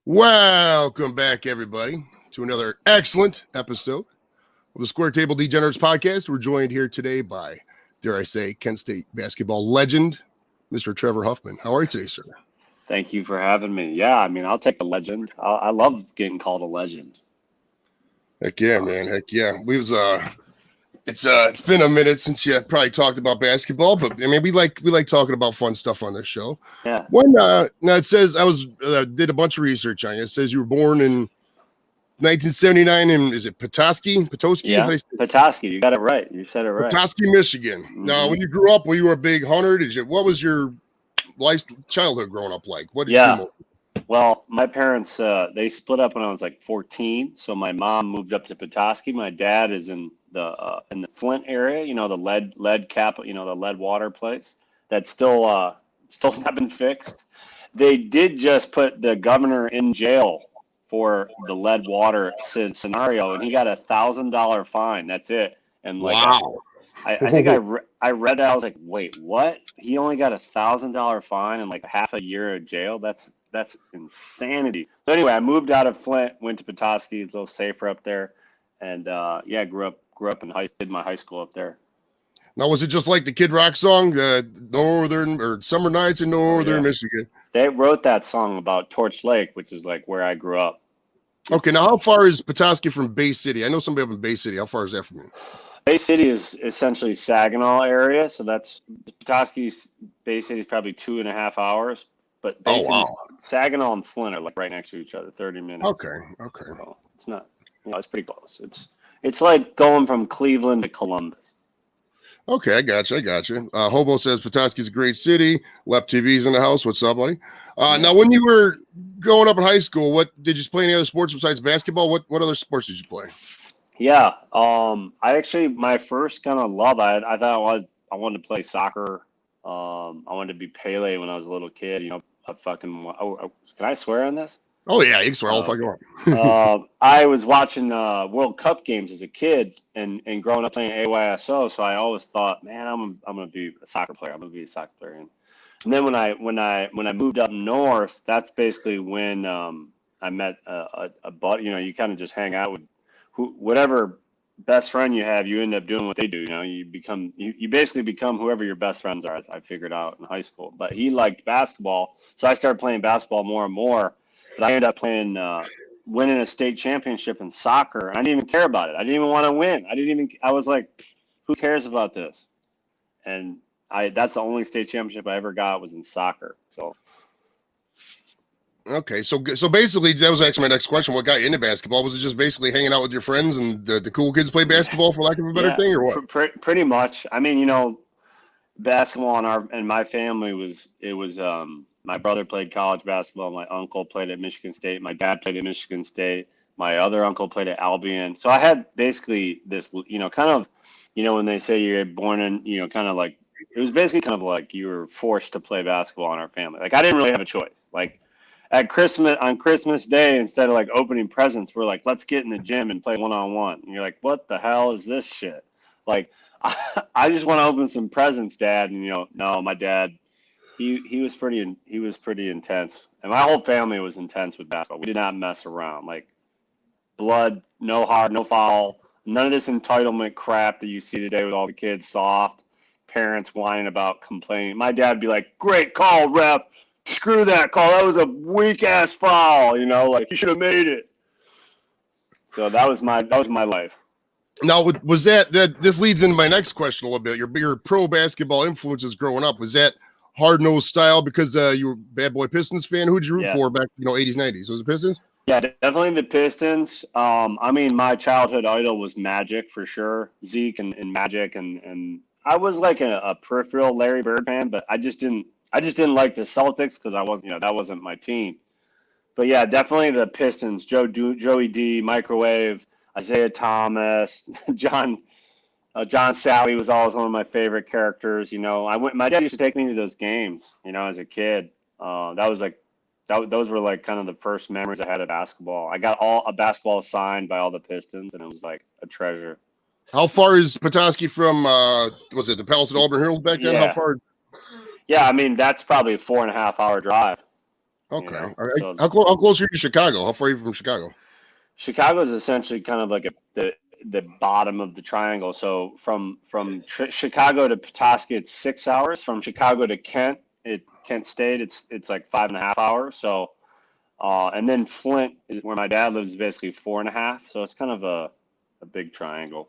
Welcome back, everybody, to another excellent episode of the Square Table Degenerates podcast. We're joined here today by, dare I say, Kent State basketball legend, Mr. Trevor Huffman. How are you today, sir? Thank you for having me. Yeah, I mean, I'll take a legend. I love getting called a legend. Heck yeah, man. Heck yeah. It's been a minute since you probably talked about basketball, but I mean, we like talking about fun stuff on this show. Yeah. Now it says I did a bunch of research on you. It says you were born in 1979 in, is it Petoskey? Yeah, Petoskey. You got it right. You said it right. Petoskey, Michigan. Mm-hmm. Now, when you grew up, were you a big hunter? What was your childhood growing up like? What did you do? Well, my parents they split up when I was like 14. So my mom moved up to Petoskey. My dad is in the Flint area. You know, the lead cap. You know, the lead water place that's still not been fixed. They did just put the governor in jail for the lead water scenario, and he got $1,000 fine. That's it. And like, wow. I think I read that. I was like, wait, what? He only got $1,000 fine and like half a year of jail. That's insanity. So anyway, I moved out of Flint, went to Petoskey. It's a little safer up there, and grew up in did my high school up there. Now, was it just like the Kid Rock song, Northern or Summer Nights in Northern Michigan? They wrote that song about Torch Lake, which is like where I grew up. Okay, now how far is Petoskey from Bay City? I know somebody up in Bay City. How far is that from you? Bay City is essentially Saginaw area, so that's Petoskey's Bay City is probably 2.5 hours. But Saginaw and Flint are like right next to each other, 30 minutes. Okay. So it's not, it's pretty close. It's like going from Cleveland to Columbus. Okay, I got you. Hobo says Petoskey's a great city. Lep TV's in the house. What's up, buddy? Now, when you were growing up in high school, what did you play any other sports besides basketball? What other sports did you play? Yeah, I actually my first kind of love. I thought I wanted to play soccer. I wanted to be Pele when I was a little kid. You know, can I swear on this? Oh yeah, you can swear all the fucking want. I was watching World Cup games as a kid and growing up playing AYSO, so I always thought, man, I'm gonna be a soccer player. I'm gonna be a soccer player. And then when I moved up north, that's basically when I met a buddy. You know, you kind of just hang out with whatever best friend you have, you end up doing what they do. You know, you basically become whoever your best friends are. I figured out in high school. But he liked basketball, so I started playing basketball more and more. But I ended up winning a state championship in soccer. And I didn't even care about it. I didn't even want to win. I was like, who cares about this? And that's the only state championship I ever got was in soccer. So. Okay, so basically that was actually my next question. What got you into basketball? Was it just basically hanging out with your friends and the cool kids play basketball, for lack of a better thing, or what? Pretty much. I mean, basketball in my family was my brother played college basketball. My uncle played at Michigan State. My dad played at Michigan State. My other uncle played at Albion. So I had basically this, kind of, when they say you're born in, kind of like, it was basically kind of like you were forced to play basketball in our family. Like I didn't really have a choice. Like on Christmas Day, instead of like opening presents, we're like, let's get in the gym and play one-on-one. And you're like, what the hell is this shit? Like, I just want to open some presents, Dad. And no, my dad, he was pretty intense, and my whole family was intense with basketball. We did not mess around. Like blood, no hard, no foul, none of this entitlement crap that you see today with all the kids, soft parents whining about complaining. My dad would be like, "Great call, ref. Screw that call. That was a weak ass foul. Like you should have made it." So that was my life. Now, was that this leads into my next question a little bit. Your bigger pro basketball influences growing up, was that hard-nosed style because you were a bad boy Pistons fan? Who did you root for back, 80s, 90s? Was it Pistons? Yeah, definitely the Pistons. I mean, my childhood idol was Magic for sure. Zeke and Magic, and I was like a peripheral Larry Bird fan, but I just didn't like the Celtics because I wasn't, that wasn't my team. But yeah, definitely the Pistons. Joey D, Microwave, Isaiah Thomas, John Sally was always one of my favorite characters. My dad used to take me to those games, as a kid. Those were like kind of the first memories I had of basketball. I got a basketball signed by all the Pistons, and it was like a treasure. How far is Petoskey from, was it the Palisade Auburn Hills back then? Yeah. How far? Yeah, I mean, that's probably a 4.5 hour drive. Okay. All right. So How close are you to Chicago? How far are you from Chicago? Chicago is essentially kind of like the bottom of the triangle. So from Chicago to Petoskey, it's 6 hours. From Chicago to Kent State, it's like 5.5 hours. So and then Flint, where my dad lives, is basically 4.5. So it's kind of a big triangle.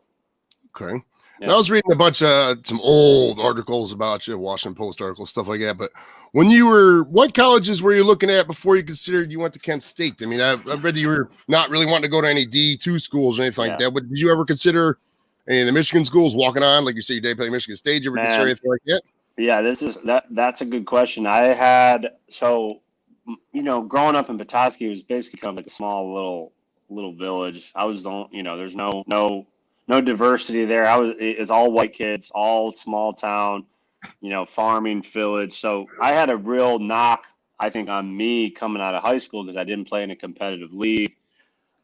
Okay. Now, Yeah. I was reading a bunch of some old articles about you, Washington Post articles, stuff like that. But what colleges were you looking at before you considered you went to Kent State? I mean, I read you were not really wanting to go to any D2 schools or anything like Yeah. that. But did you ever consider any of the Michigan schools walking on? Like you say, your dad played Michigan State. Did you ever consider Man, anything like that? yeah, that's a good question. Growing up in Petoskey, it was basically kind of like a small little village. I was the there's no diversity there. It's all white kids, all small town, farming village. So I had a real knock, I think, on me coming out of high school because I didn't play in a competitive league.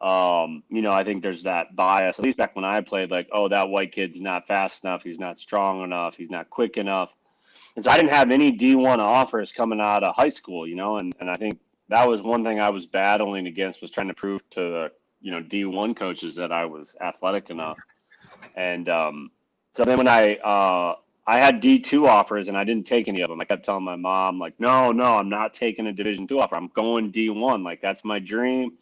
I think there's that bias, at least back when I played, like, oh, that white kid's not fast enough, he's not strong enough, he's not quick enough. And so I didn't have any D1 offers coming out of high school, and I think that was one thing I was battling against, was trying to prove to the, D1 coaches that I was athletic enough. And so then when I had D2 offers and I didn't take any of them. I kept telling my mom, like, no, I'm not taking a Division II offer. I'm going D1. Like, that's my dream.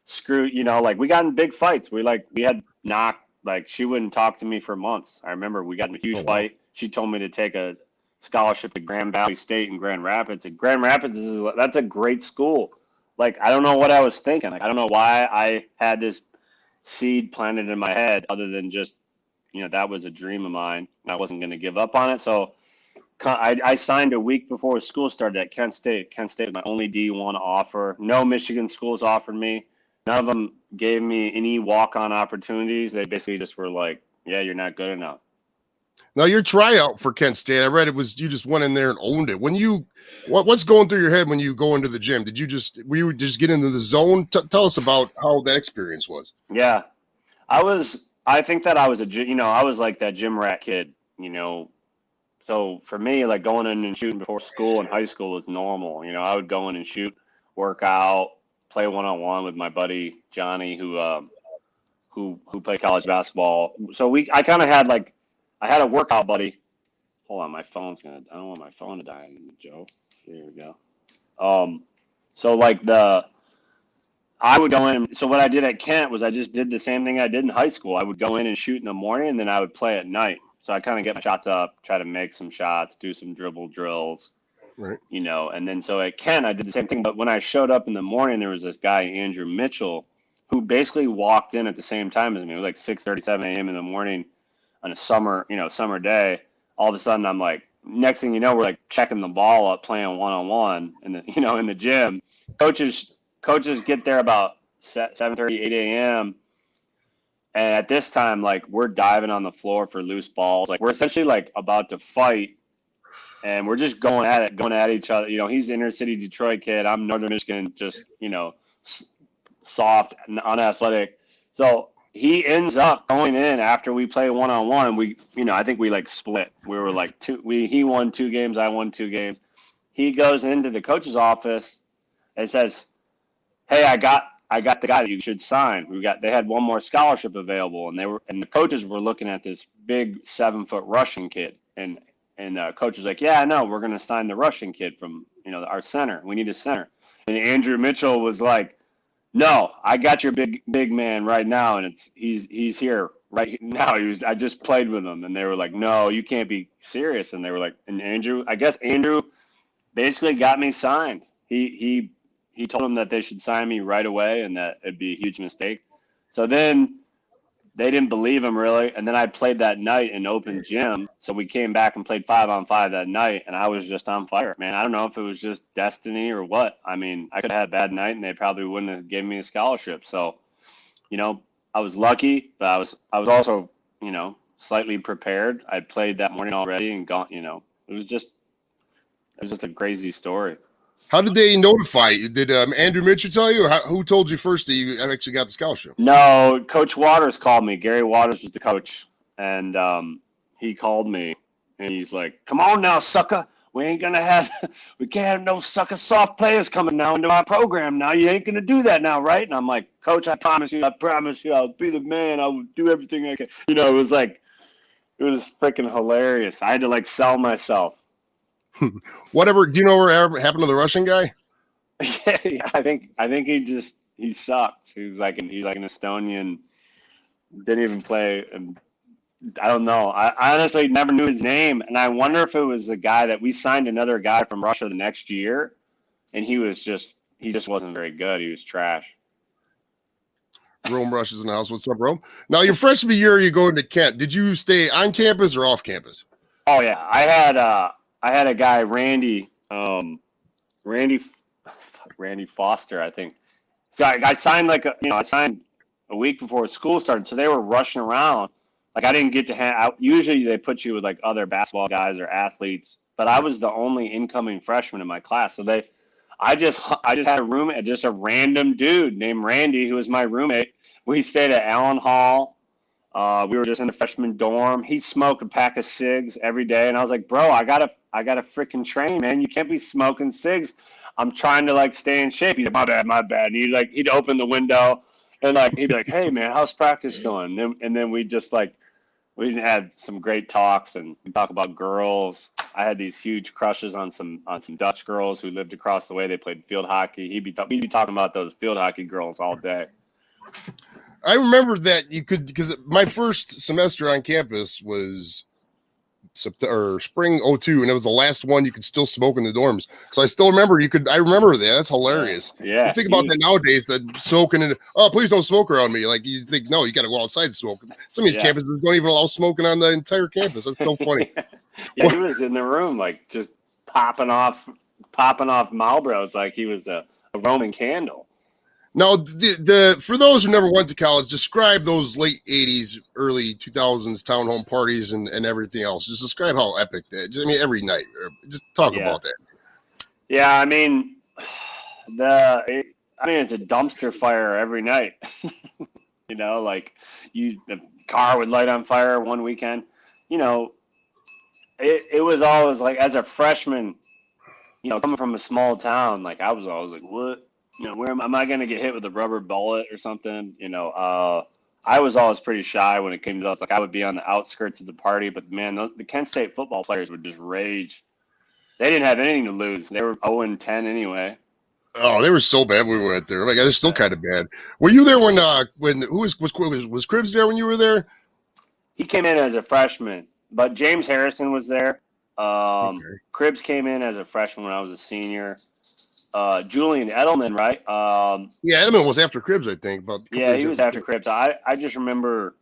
Screw, like, we got in big fights. We had knocked, like, she wouldn't talk to me for months. I remember we got in a huge fight. She told me to take a scholarship to Grand Valley State in Grand Rapids. And Grand Rapids that's a great school. Like, I don't know what I was thinking. Like, I don't know why I had this seed planted in my head, other than just, that was a dream of mine. I wasn't going to give up on it. So I signed a week before school started at Kent State. Kent State was my only D1 offer. No Michigan schools offered me. None of them gave me any walk-on opportunities. They basically just were like, yeah, you're not good enough. Now, your tryout for Kent State, I read it was you just went in there and owned it. What's going through your head when you go into the gym? Were you just get into the zone? Tell us about how that experience was. Yeah, I think that I was I was like that gym rat kid, So for me, like, going in and shooting before school in high school was normal. I would go in and shoot, work out, play one-on-one with my buddy Johnny, who played college basketball. So I kind of had, like, I had a workout buddy. Hold on, I don't want my phone to die, Joe. There we go. So like I would go in. So what I did at Kent was I just did the same thing I did in high school. I would go in and shoot in the morning, and then I would play at night. So I kind of get my shots up, try to make some shots, do some dribble drills, right? And then so at Kent, I did the same thing. But when I showed up in the morning, there was this guy, Andrew Mitchell, who basically walked in at the same time as me. It was like 6:37 a.m. in the morning on a summer day. All of a sudden, I'm like, next thing you know, we're like checking the ball up, playing one-on-one in the gym. Coaches get there about 7:30, 8 a.m. And at this time, like, we're diving on the floor for loose balls. Like, we're essentially like about to fight, and we're just going at each other. He's inner city Detroit kid. I'm Northern Michigan, just, soft, unathletic. So he ends up going in after we play one-on-one. I think we like split. We were like he won 2 games, I won 2 games. He goes into the coach's office and says, hey, I got the guy that you should sign. They had one more scholarship available, and the coaches were looking at this big 7-foot Russian kid, and the coach was like, yeah, no, we're going to sign the Russian kid from, our center. We need a center. And Andrew Mitchell was like, no, I got your big man right now, and he's here right now. I just played with him, and they were like, no, you can't be serious. And they were like, and I guess Andrew basically got me signed. He told them that they should sign me right away and that it'd be a huge mistake. So then they didn't believe him, really. And then I played that night in open gym. So we came back and played 5-on-5 that night, and I was just on fire, man. I don't know if it was just destiny or what. I mean, I could have had a bad night, and they probably wouldn't have given me a scholarship. So, I was lucky, but I was also, slightly prepared. I played that morning already and gone, it was just a crazy story. How did they notify you? Did Andrew Mitchell tell you, or who told you first that you actually got the scholarship? No, Coach Waters called me. Gary Waters was the coach, and he called me, and he's like, come on now, sucker. we can't have no sucker soft players coming now into our program now. You ain't gonna do that now, right? And I'm like, Coach, I promise you, I'll be the man. I will do everything I can. You know, it was freaking hilarious. I had to like sell myself. Whatever. Do you know what happened to the Russian guy? Yeah, I think he sucked. He's like an Estonian. Didn't even play. And I don't know. I honestly never knew his name, and I wonder if it was a guy that we signed another guy from Russia the next year, and he just wasn't very good. He was trash. Rome Rush is in the house. What's up, Rome? Now, your freshman year, you go into Kent. Did you stay on campus or off campus? Oh yeah, I had a guy, Randy Foster, I think. So I signed I signed a week before school started, so they were rushing around. Like I didn't get to hang out. Usually they put you with like other basketball guys or athletes, but I was the only incoming freshman in my class. So I just had a roommate, just a random dude named Randy who was my roommate. We stayed at Allen Hall. We were just in the freshman dorm. He smoked a pack of cigs every day, and I was like, "Bro, I gotta freaking train, man. You can't be smoking cigs. I'm trying to like stay in shape." He's like, my bad. And he'd open the window, and like he'd be like, "Hey, man, how's practice going?" And then we just like we had some great talks, and we talk about girls. I had these huge crushes on some Dutch girls who lived across the way. They played field hockey. We'd be talking about those field hockey girls all day. I remember that you could, because my first semester on campus was spring 02, and it was the last one you could still smoke in the dorms. So I still remember I remember that. That's hilarious. Yeah. You think about that nowadays, that smoking and please don't smoke around me. Like you think, no, you got to go outside and smoke. Some of these campuses don't even allow smoking on the entire campus. That's so funny. Yeah, he was in the room like just popping off Marlboros like he was a Roman candle. Now, for those who never went to college, describe those late 80s, early 2000s town home parties and everything else. Just describe how epic that. Every night. Just talk about that. Yeah, I mean, it's a dumpster fire every night. You know, like the car would light on fire one weekend. You know, it was always like as a freshman, you know, coming from a small town, like I was always like, what? You know, where am I going to get hit with a rubber bullet or something? You know, I was always pretty shy when it came to those. Like I would be on the outskirts of the party, but man, the Kent State football players would just rage. They didn't have anything to lose. They were 0-10 anyway. Oh, they were so bad when we went there. Like they're still kind of bad. Were you there when who was Cribbs there when you were there? He came in as a freshman, but James Harrison was there. Cribbs came in as a freshman when I was a senior. Julian Edelman, right? Yeah, Edelman was after Cribbs, I think. He was after Cribbs. I just remember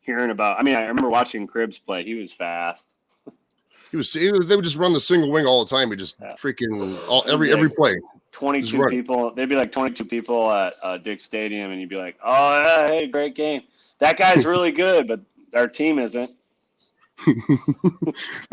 hearing about. I mean, I remember watching Cribbs play. He was fast. They would just run the single wing all the time. He just freaking every play. 22 people. There'd be like 22 people at Dick Stadium, and you'd be like, "Oh, yeah, hey, great game. That guy's really good, but our team isn't."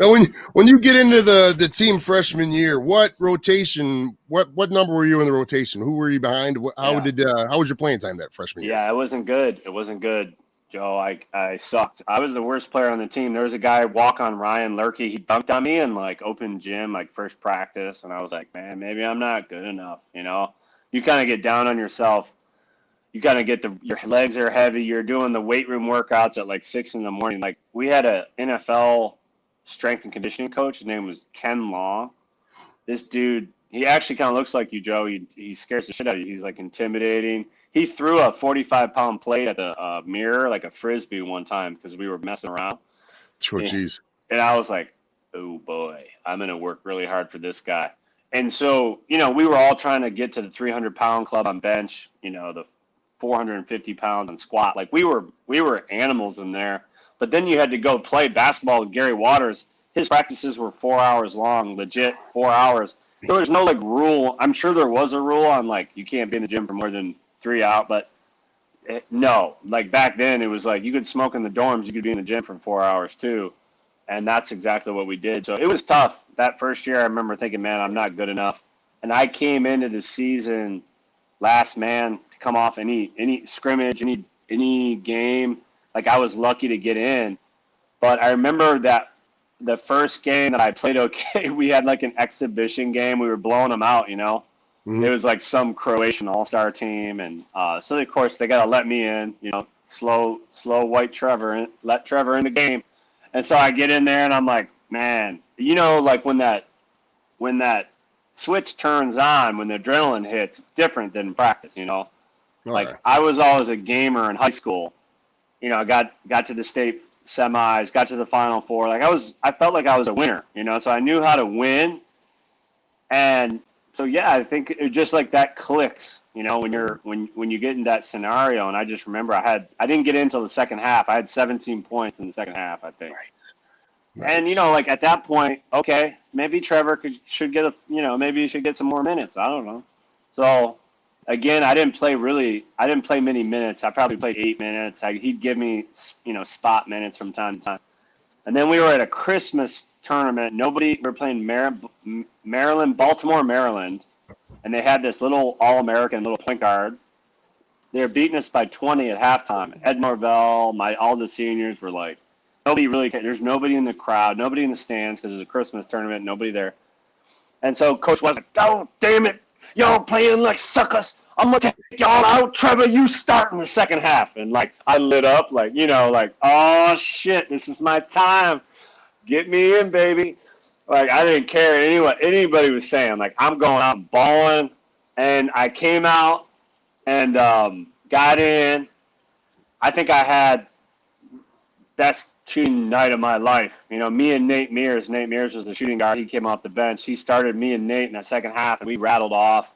Now, when you get into the team freshman year, what rotation? What number were you in the rotation? Who were you behind? How was your playing time that freshman year? Yeah, it wasn't good. It wasn't good, Joe. I sucked. I was the worst player on the team. There was a guy, walk-on Ryan Lurkey. He dunked on me in like open gym, like first practice, and I was like, man, maybe I'm not good enough. You know, you kind of get down on yourself. You kind of get your legs are heavy. You're doing the weight room workouts at like 6 a.m. Like we had a NFL strength and conditioning coach. His name was Ken Law. This dude, he actually kind of looks like you, Joe. He scares the shit out of you. He's like intimidating. He threw a 45-pound plate at the mirror like a frisbee one time because we were messing around. Oh, jeez. And I was like, oh boy, I'm gonna work really hard for this guy. And so, you know, we were all trying to get to the 300-pound club on bench. You know, the 450 pounds on squat. Like we were animals in there. But then you had to go play basketball with Gary Waters. His practices were 4 hours long, legit 4 hours. There was no like rule. I'm sure there was a rule on like you can't be in the gym for more than 3 hours, but no. Like back then it was like you could smoke in the dorms, you could be in the gym for 4 hours too. And that's exactly what we did. So it was tough. That first year I remember thinking, man, I'm not good enough. And I came into the season last man to come off any scrimmage, any game. Like I was lucky to get in. But I remember that the first game that I played okay, we had like an exhibition game. We were blowing them out, you know. Mhm. It was like some Croatian all-star team, and so of course they got to let me in, you know, slow white Trevor in, let Trevor in the game, and so I get in there and I'm like, man, you know, like when that switch turns on, when the adrenaline hits, it's different than practice, you know. All Like right. I was always a gamer in high school, you know. I got to the state semis, got to the Final Four. Like I felt like I was a winner, you know. So I knew how to win, and so yeah, I think it just like that clicks, you know, when you get in that scenario. And I just remember I didn't get in until the second half. I had 17 points in the second half, I think. And you Nice. know, like at that point, okay, maybe Trevor should get maybe he should get some more minutes. I don't know. So again, I didn't play many minutes. I probably played 8 minutes. He'd give me, you know, spot minutes from time to time. And then we were at a Christmas tournament. We were playing Maryland, Baltimore, Maryland, and they had this little All-American little point guard. They were beating us by 20 at halftime. Ed Marvell, all the seniors were like, nobody really cared. There's nobody in the crowd, nobody in the stands because it was a Christmas tournament, nobody there. And so Coach was like, oh, damn it, y'all playing like suckers. I'm going to take y'all out. Trevor, you start in the second half. And, like, I lit up, like, you know, like, oh, shit, this is my time. Get me in, baby. Like, I didn't care what anybody was saying. Like, I'm going out balling. And I came out and got in. I think I had best shooting night of my life. You know, me and Nate Mears was the shooting guard. He came off the bench. He started me and Nate in the second half, and we rattled off.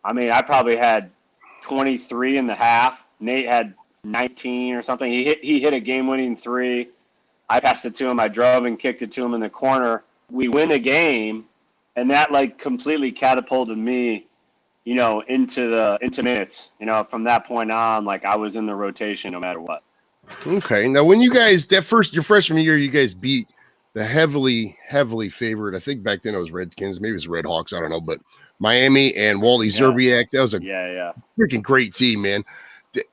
I mean, I probably had 23 in the half. Nate had 19 or something. He hit a game-winning three. I passed it to him. I drove and kicked it to him in the corner. We win the game, and that like completely catapulted me, you know, into minutes. You know, from that point on, like I was in the rotation no matter what. Okay. Now, when you guys your freshman year, you guys beat the heavily favored. I think back then it was Redskins, maybe it was Red Hawks. I don't know, but Miami and Wally Zerbiak. That was a freaking great team, man.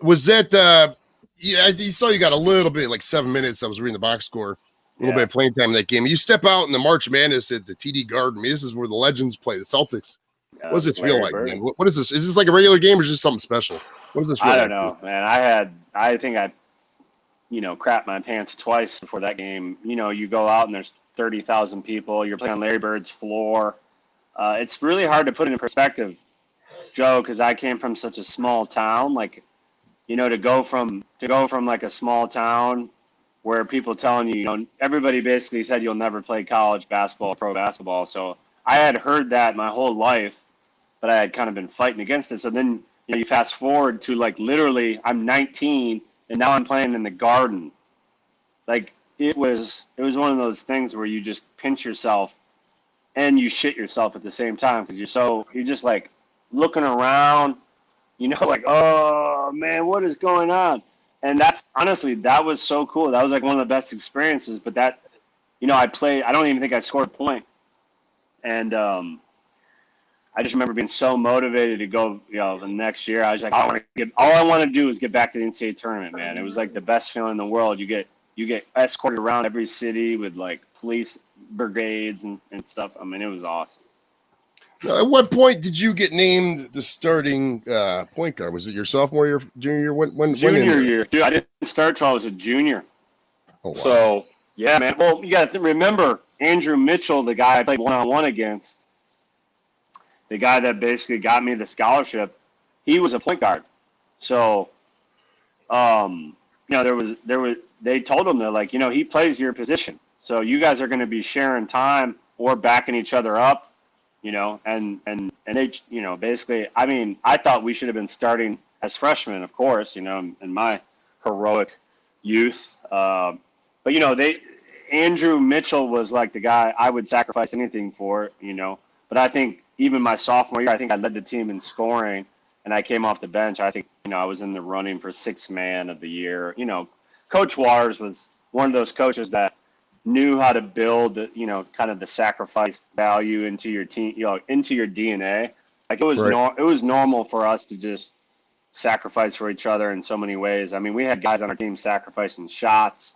Was that? Yeah, I saw you got a little bit, like 7 minutes. I was reading the box score, a little bit of playing time in that game. You step out in the March Madness at the TD Garden. I mean, this is where the legends play, the Celtics. What does this feel like, man? What is this? Is this like a regular game or is this something special? What does this feel like? I don't know, man. I think I, you know, crap my pants twice before that game. You know, you go out and there's 30,000 people. You're playing on Larry Bird's floor. It's really hard to put it in perspective, Joe, because I came from such a small town. Like, you know, to go from like a small town where people telling you, you know, everybody basically said you'll never play college basketball, pro basketball. So I had heard that my whole life, but I had kind of been fighting against it. So then, you know, you fast forward to like literally I'm 19 and now I'm playing in the Garden. Like it was one of those things where you just pinch yourself and you shit yourself at the same time because you're just like looking around, you know, like, oh man, what is going on? And that's honestly, that was so cool. That was like one of the best experiences. But that, you know, I don't even think I scored a point. And I just remember being so motivated to go, you know, the next year. I was like, all I want to do is get back to the NCAA tournament, man. It was like the best feeling in the world. You get escorted around every city with like police brigades and stuff. I mean, it was awesome. Now, at what point did you get named the starting point guard? Was it your sophomore year, junior year? When junior year, dude. I didn't start till I was a junior. Oh, wow. So yeah, man. Well, you got to remember Andrew Mitchell, the guy I played one-on-one against, the guy that basically got me the scholarship. He was a point guard. So, you know, they told him, they're like, you know, he plays your position. So you guys are going to be sharing time or backing each other up. You know, and they, you know, basically, I mean, I thought we should have been starting as freshmen, of course, you know, in my heroic youth. But, you know, Andrew Mitchell was like the guy I would sacrifice anything for, you know. But I think even my sophomore year, I think I led the team in scoring, and I came off the bench. I think, you know, I was in the running for sixth man of the year. You know, Coach Waters was one of those coaches that knew how to build, you know, kind of the sacrifice value into your team, you know, into your DNA. Like it was it was normal for us to just sacrifice for each other in so many ways. I mean, we had guys on our team sacrificing shots,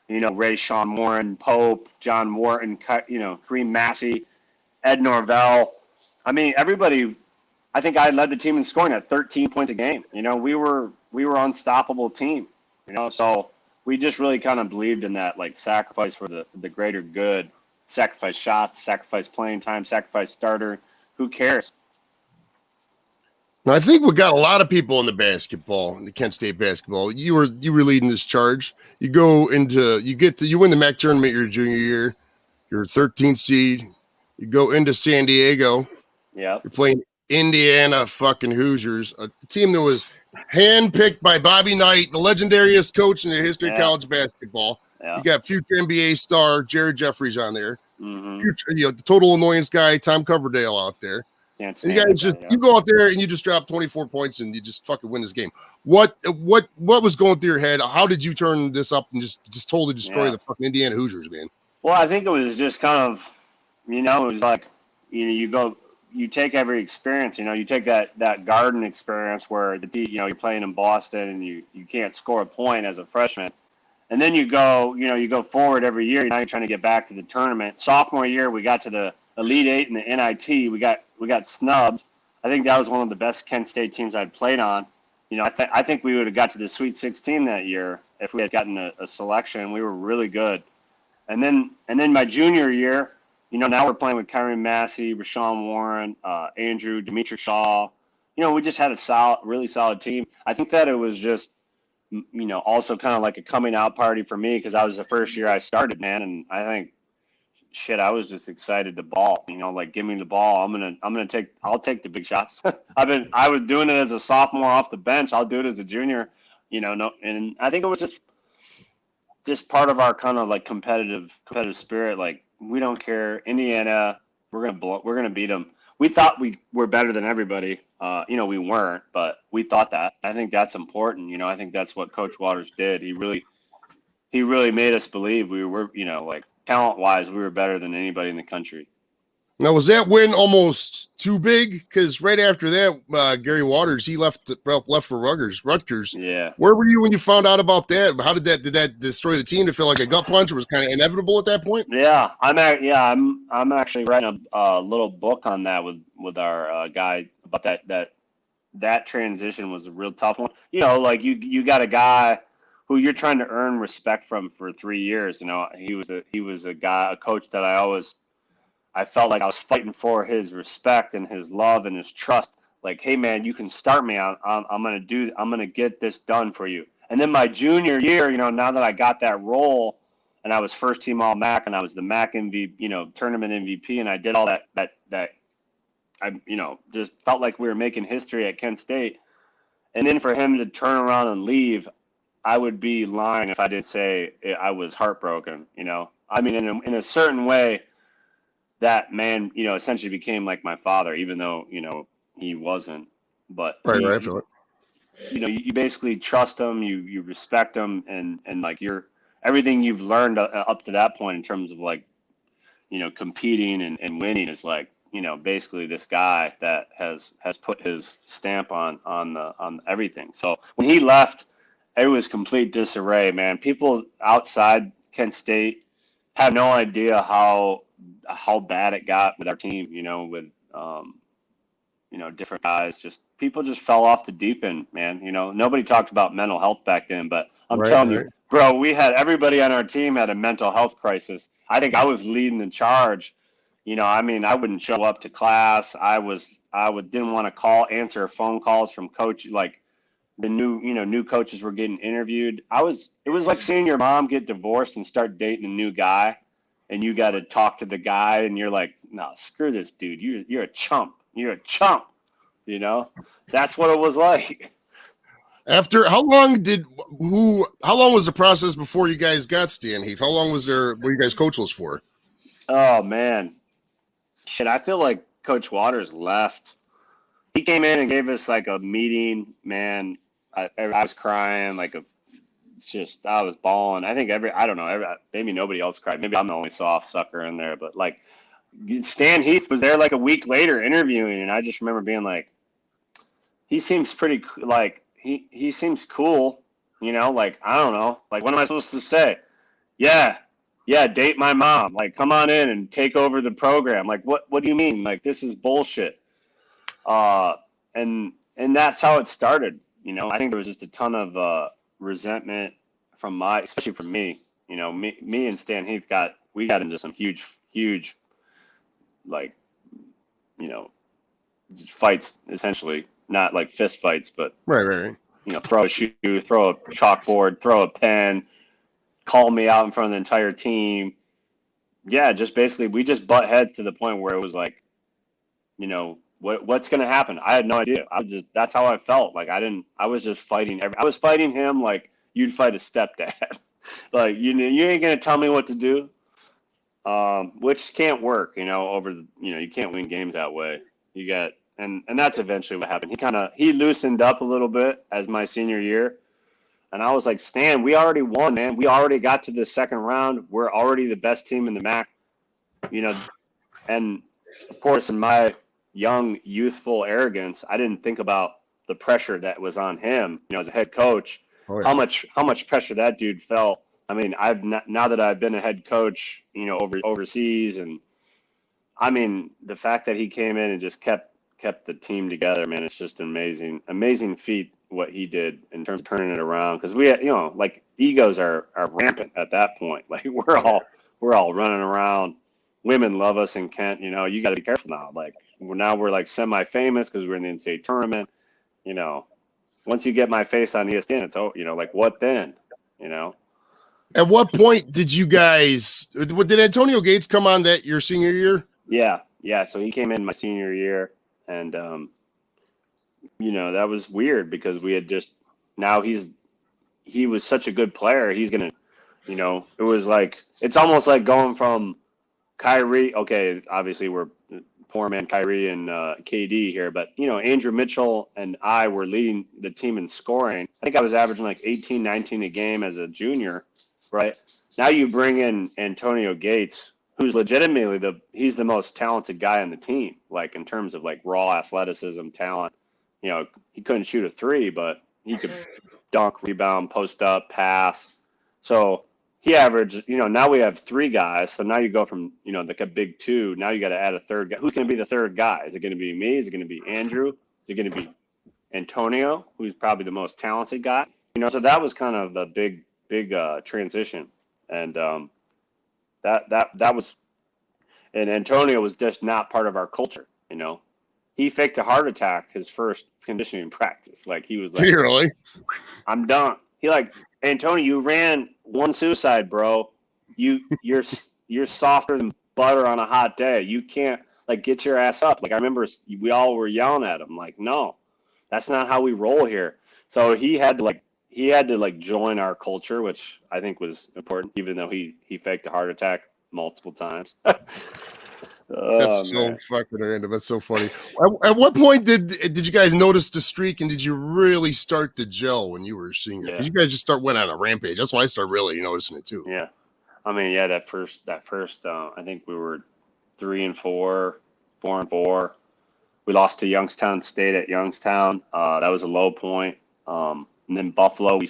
Ray Sean Warren, Pope, John Wharton, Kareem Massey, Ed Norvell. I mean, everybody. I think I led the team in scoring at 13 points a game. We were unstoppable team. So we just really kind of believed in that, like, sacrifice for the greater good, sacrifice shots, sacrifice playing time, sacrifice starter. Who cares? Now, I think what got a lot of people in the Kent State basketball, you were leading this charge. You win the MAC tournament your junior year, you're 13th seed. You go into San Diego. Yeah. You're playing Indiana fucking Hoosiers, a team that was handpicked by Bobby Knight, the legendariest coach in the history of college basketball. Yeah. You got future NBA star Jared Jeffries on there. Mm-hmm. Future, the total annoyance guy, Tom Coverdale out there. And you guys you go out there and you just drop 24 points and you just fucking win this game. What was going through your head? How did you turn this up and just totally destroy the fucking Indiana Hoosiers, man? Well, I think it was just kind of, it was like, you take every experience, you take that Garden experience where you're playing in Boston and you can't score a point as a freshman. And then you go forward every year. Now you're trying to get back to the tournament. Sophomore year, we got to the Elite Eight and the NIT. We got snubbed. I think that was one of the best Kent State teams I'd played on. I think we would have got to the Sweet 16 that year if we had gotten a selection. We were really good. And then my junior year, now we're playing with Kareem Massey, Rashawn Warren, Andrew, Demetri Shaw. We just had really solid team. I think that it was just, also kind of like a coming out party for me because I was the first year I started, man. And I think, I was just excited to ball. Like, give me the ball. I'll take the big shots. I was doing it as a sophomore off the bench. I'll do it as a junior. And I think it was just part of our kind of like competitive spirit. Like, we don't care. Indiana, we're gonna beat them. We thought we were better than everybody. We weren't, but we thought that. I think that's important. I think that's what Coach Waters did. He really made us believe we were, like, talent-wise, we were better than anybody in the country. Now, was that win almost too big? Because right after that, Gary Waters, he left for Rutgers. Yeah. Where were you when you found out about that? How did that destroy the team? To feel like a gut punch, or was kind of inevitable at that point? Yeah, I'm actually writing a little book on that with our guy about that transition was a real tough one. Like you got a guy who you're trying to earn respect from for 3 years. He was a coach that I felt like I was fighting for his respect and his love and his trust. Like, hey man, you can start me. I'm gonna get this done for you. And then my junior year, now that I got that role and I was first team All MAC and I was the MAC MVP, tournament MVP, and I did all that I just felt like we were making history at Kent State. And then for him to turn around and leave, I would be lying if I didn't say I was heartbroken. I mean, in a certain way, that man, essentially became like my father, even though, he wasn't. But right, I feel it. You basically trust him, you respect him, and like everything you've learned up to that point in terms of, like, competing and winning is like, basically this guy that has put his stamp on everything. So when he left, it was complete disarray, man. People outside Kent State have no idea how bad it got with our team, with different guys. People just fell off the deep end, man. Nobody talked about mental health back then, but I'm telling you, bro, we had everybody on our team had a mental health crisis. I think I was leading the charge. I wouldn't show up to class. Didn't want to answer phone calls from coach, like the new coaches were getting interviewed. It was like seeing your mom get divorced and start dating a new guy, and you got to talk to the guy, and you're like, no, screw this dude. You're a chump. You're a chump. That's what it was like. After how long was the process before you guys got Stan Heath? How long were you guys coachless for? Oh man, I feel like Coach Waters left. He came in and gave us like a meeting, man. I was crying, I was bawling. I think maybe nobody else cried. Maybe I'm the only soft sucker in there, but like Stan Heath was there like a week later interviewing, and I just remember being like, he seems pretty, like, he seems cool, like, I don't know, like, what am I supposed to say? Yeah. Yeah, date my mom. Like, come on in and take over the program. Like, what do you mean? Like, this is bullshit. Uh, and that's how it started. I think there was just a ton of resentment especially from me. Me and Stan Heath we got into some huge, like, you know, fights, essentially, not like fist fights, but Right. throw a shoe, throw a chalkboard, throw a pen, call me out in front of the entire team. Yeah, just basically we just butt heads to the point where it was like, what's going to happen? I had no idea. That's how I felt. Like, I was just fighting. I was fighting him like you'd fight a stepdad. Like, you ain't going to tell me what to do. Which can't work, you can't win games that way. And that's eventually what happened. He loosened up a little bit as my senior year. And I was like, Stan, we already won, man. We already got to the second round. We're already the best team in the MAC, and of course, in my young, youthful arrogance, I didn't think about the pressure that was on him, as a head coach, Oh, how yeah. much pressure that dude felt. I mean, now that I've been a head coach, overseas, and I mean, the fact that he came in and just kept the team together, man, it's just an amazing feat what he did in terms of turning it around. Because we had, like, egos are rampant at that point. Like, we're all running around. Women love us in Kent. You got to be careful now. Like, we're like semi-famous because we're in the NCAA tournament. Once you get my face on ESPN, it's like, what then? At what point did you guys? Did Antonio Gates come on that your senior year? Yeah. So he came in my senior year, and that was weird because we had just now he was such a good player. He's gonna, it was like it's almost like going from Kyrie. Okay, obviously we're poor man Kyrie and KD here, but Andrew Mitchell and I were leading the team in scoring. I think I was averaging like 18, 19 a game as a junior, right? Now you bring in Antonio Gates, who's legitimately he's the most talented guy on the team, like in terms of like raw athleticism, talent. He couldn't shoot a three, but he could dunk, rebound, post up, pass. So he averaged, now we have three guys. So now you go from, like a big two. Now you got to add a third guy. Who's going to be the third guy? Is it going to be me? Is it going to be Andrew? Is it going to be Antonio, who's probably the most talented guy? So that was kind of a big transition. And that was, and Antonio was just not part of our culture. He faked a heart attack his first conditioning practice. Like, he was like, Really? I'm done. He like, Antonio, you ran one suicide, bro. You're softer than butter on a hot day. You can't, like, get your ass up. Like, I remember we all were yelling at him, like, no, that's not how we roll here. So he had to join our culture, which I think was important, even though he faked a heart attack multiple times. That's so Man. fucking random. That's so funny. At what point did you guys notice the streak, and did you really start to gel when you were a senior? Because you guys just went on a rampage. That's why I started really noticing it too. Yeah, I mean, yeah, that first, I think we were 3-4, 4-4. We lost to Youngstown State at Youngstown. That was a low point. And then Buffalo,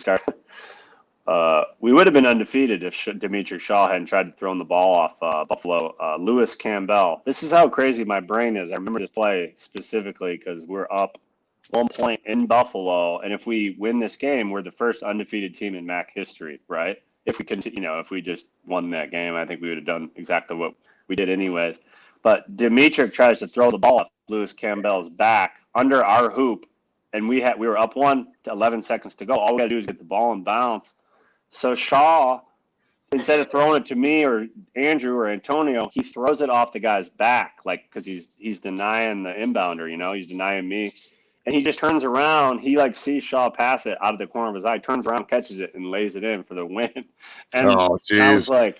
we would have been undefeated if Demetri Shaw hadn't tried to throw the ball off Buffalo. Lewis Campbell. This is how crazy my brain is. I remember this play specifically because we're up 1 point in Buffalo, and if we win this game, we're the first undefeated team in MAC history, right? If we continue, if we just won that game, I think we would have done exactly what we did anyways. But Demetric tries to throw the ball off Lewis Campbell's back under our hoop, and we were up 1 to 11 seconds to go. All we got to do is get the ball and bounce. So Shaw, instead of throwing it to me or Andrew or Antonio, he throws it off the guy's back, like, because he's denying the inbounder, he's denying me. And he just turns around. He sees Shaw pass it out of the corner of his eye, turns around, catches it, and lays it in for the win. And I was like,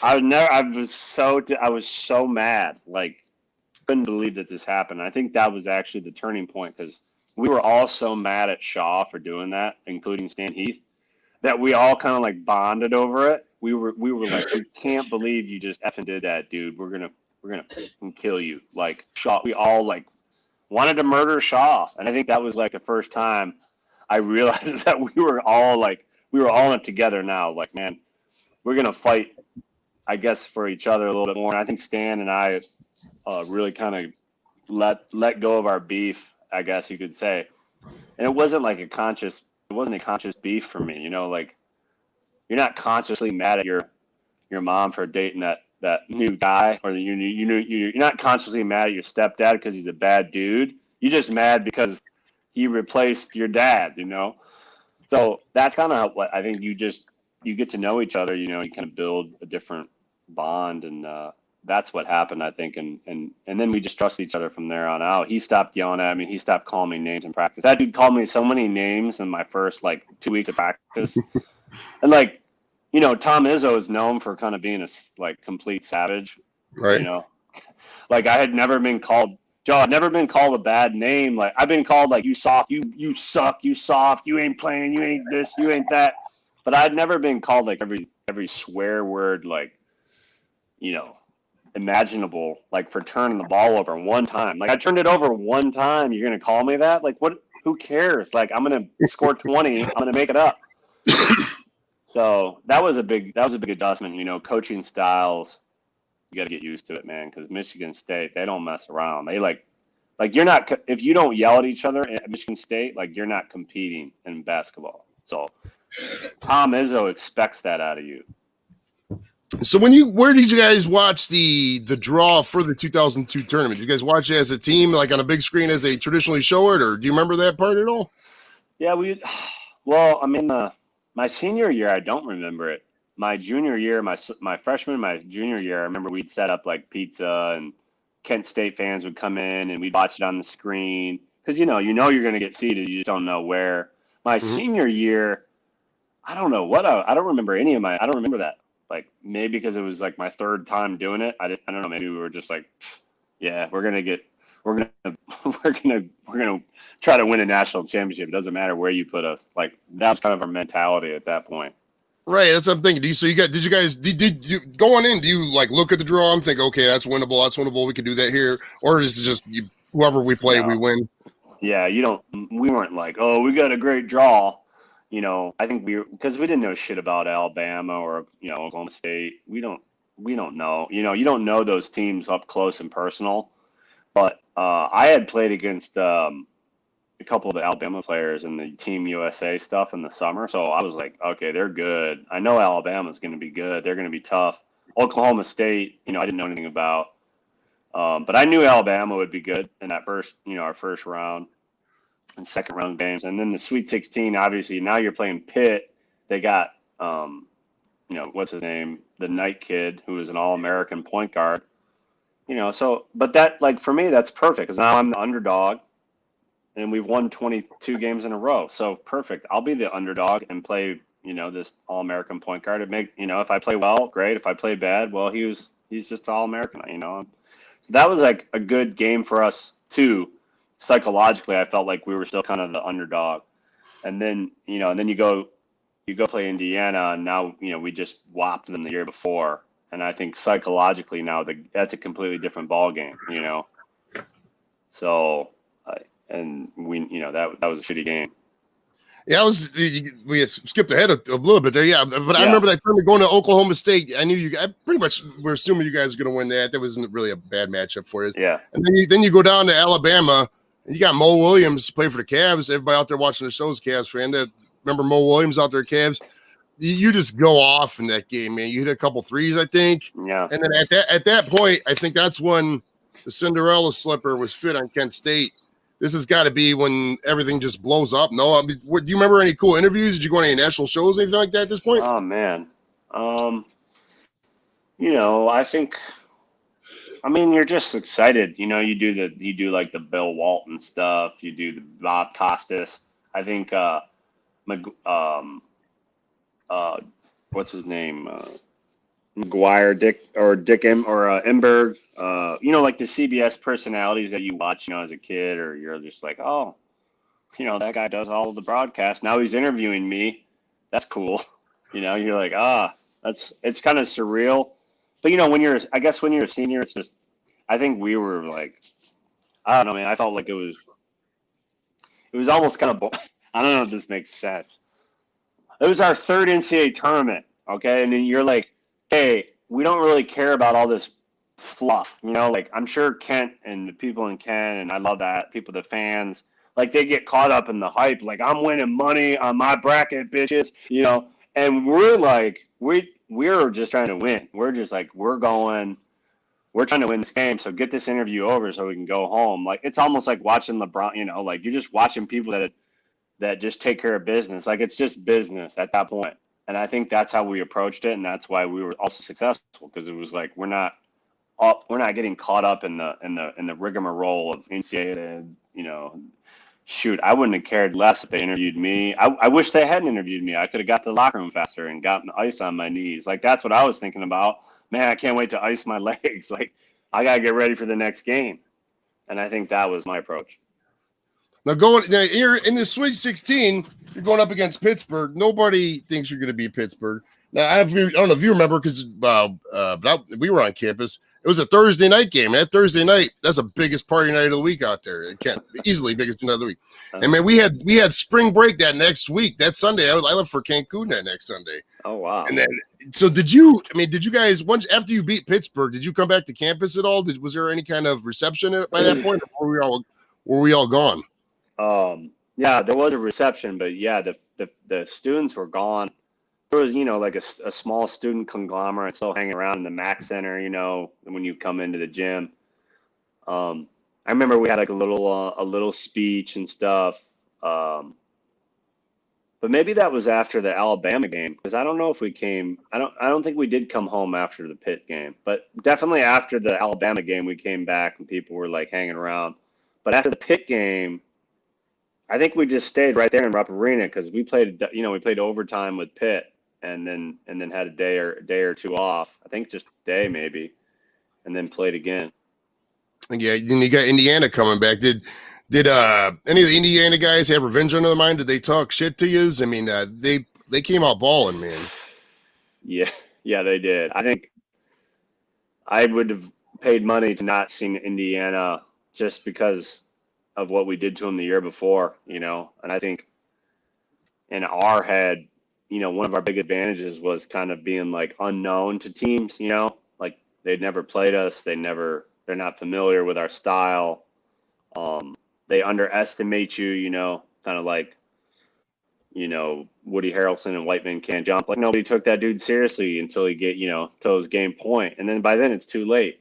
I was so mad. Like, couldn't believe that this happened. I think that was actually the turning point because we were all so mad at Shaw for doing that, including Stan Heath, that we all kind of bonded over it. We were like, we can't believe you just effing did that, dude. We're gonna kill you. Like, Shaw, we all wanted to murder Shaw, and I think that was the first time I realized that we were all in it together now. Like, man, we're gonna fight, I guess, for each other a little bit more. And I think Stan and I really kind of let go of our beef, I guess you could say. And it wasn't like it wasn't a conscious beef for me, you know, like you're not consciously mad at your mom for dating that new guy, or you're not consciously mad at your stepdad because he's a bad dude. You're just mad because he replaced your dad, you know. So that's kind of what I think. You get to know each other, you know. You kind of build a different bond, and that's what happened, I think. And then we just trusted each other from there on out. He stopped yelling at me. He stopped calling me names in practice. That dude called me so many names in my first like 2 weeks of practice, and like, you know, Tom Izzo is known for kind of being a like complete savage, Right. you know. Like I had never been called Joe. I'd never been called a bad name. Like I've been called like you soft, you suck, you soft, you ain't playing, you ain't this, you ain't that. But I'd never been called like every swear word, like, you know, imaginable, like for turning the ball over one time. Like I turned it over one time. You're gonna call me that? Like what? Who cares? Like I'm gonna score 20. I'm gonna make it up. So that was a big adjustment. You know, coaching styles. You got to get used to it, man. Because Michigan State, they don't mess around. They like you're not. If you don't yell at each other at Michigan State, like you're not competing in basketball. So Tom Izzo expects that out of you. So where did you guys watch the draw for the 2002 tournament? Did you guys watch it as a team, like on a big screen as they traditionally show it, or do you remember that part at all? Yeah, well, I mean, my senior year, I don't remember it. My junior year, my freshman, my junior year, I remember we'd set up like pizza, and Kent State fans would come in and we'd watch it on the screen because you know you're going to get seated, you just don't know where. My senior year, I don't know I don't remember any of I don't remember that. Like maybe because it was like my third time doing it. I don't know. Maybe we were just like, yeah, we're gonna try to win a national championship. It doesn't matter where you put us. Like that was kind of our mentality at that point. Right, that's what I'm thinking. Did you going in? Do you like look at the draw and think, okay, that's winnable, we can do that here, or is it just whoever we play, we win? Yeah, we weren't like, oh, we got a great draw. You know, I think because we didn't know shit about Alabama or, you know, Oklahoma State. We don't know. You know, you don't know those teams up close and personal. But I had played against a couple of the Alabama players in the Team USA stuff in the summer. So I was like, okay, they're good. I know Alabama's going to be good. They're going to be tough. Oklahoma State, you know, I didn't know anything about. But I knew Alabama would be good in that our first round and second round games. And then the Sweet 16, obviously, now you're playing Pitt. They got, you know, what's his name? The Knight kid, who is an All-American point guard. You know, so, but that, like, for me, that's perfect because now I'm the underdog and we've won 22 games in a row. So perfect. I'll be the underdog and play, you know, this All-American point guard. It make, you know, if I play well, great. If I play bad, well, he's just All-American, you know. So that was like a good game for us too. Psychologically, I felt like we were still kind of the underdog. And then, you know, and then you go play Indiana, and now, you know, we just whopped them the year before. And I think psychologically now that's a completely different ball game, you know. So, and we, you know, that was a shitty game. Yeah, we had skipped ahead a little bit there. Yeah, but I remember that time going to Oklahoma State. I pretty much were assuming you guys were going to win that. That wasn't really a bad matchup for you. Yeah. And then you go down to Alabama, and you got Mo Williams play for the Cavs. Everybody out there watching the show is Cavs fan. Remember Mo Williams out there, Cavs. You just go off in that game, man. You hit a couple threes, I think. Yeah. And then at that point, I think that's when the Cinderella slipper was fit on Kent State. This has got to be when everything just blows up. No, I mean, do you remember any cool interviews? Did you go on any national shows, anything like that at this point? Oh man, you know, I mean, you're just excited. You know, you do like the Bill Walton stuff. You do the Bob Costas. I think what's his name? McGuire, Dick Emberg. You know, like the CBS personalities that you watch, you know, as a kid, or you're just like, oh, you know, that guy does all of the broadcast. Now he's interviewing me. That's cool. You know, you're like, it's kind of surreal. But, you know, when you're a senior, it's just, I think we were like, I don't know, man. I felt like it was almost kind of, I don't know if this makes sense. It was our third NCAA tournament. Okay. And then you're like, hey, we don't really care about all this fluff, like I'm sure Kent and the people in Kent, and I love that, the fans, like they get caught up in the hype, like I'm winning money on my bracket, bitches, and we're like, we're just trying to win. We're just like, we're trying to win this game. So get this interview over so we can go home. Like, it's almost like watching LeBron, like you're just watching people that just take care of business. Like, it's just business at that point. And I think that's how we approached it. And that's why we were also successful, because it was like, we're not getting caught up in the rigmarole of NCAA, shoot, I wouldn't have cared less if they interviewed me. I wish they hadn't interviewed me. I could have got to the locker room faster and gotten ice on my knees. Like, that's what I was thinking about. Man, I can't wait to ice my legs. Like, I got to get ready for the next game. And I think that was my approach. Now, you're in the Sweet 16, you're going up against Pittsburgh. Nobody thinks you're going to beat Pittsburgh. Now, I don't know if you remember, because we were on campus. It was a Thursday night game. That Thursday night, that's the biggest party night of the week out there. It can't easily biggest night of the week. And man, we had spring break that next week. That Sunday, I left for Cancun that next Sunday. Oh wow! And then, so did you guys, once after you beat Pittsburgh, did you come back to campus at all? Was there any kind of reception by that point, or were we all gone? Yeah, there was a reception, but yeah, the students were gone. There was, like a small student conglomerate still hanging around in the Mac Center, when you come into the gym. I remember we had like a little speech and stuff. But maybe that was after the Alabama game, because I don't know if we came. I don't think we did come home after the Pitt game, but definitely after the Alabama game, we came back and people were like hanging around. But after the Pitt game, I think we just stayed right there in Rupp Arena, because we played overtime with Pitt, and then had a day or two off. I think just a day maybe, and then played again. Yeah, then you got Indiana coming back. Did any of the Indiana guys have revenge on their mind? Did they talk shit to you? I mean, they came out balling, man. Yeah, they did. I think I would have paid money to not see Indiana just because of what we did to them the year before, and I think in our head, one of our big advantages was kind of being like unknown to teams, like they'd never played us. They're not familiar with our style. They underestimate you, kind of like, Woody Harrelson and White Men Can't Jump. Like, nobody took that dude seriously until till his game point. And then by then it's too late.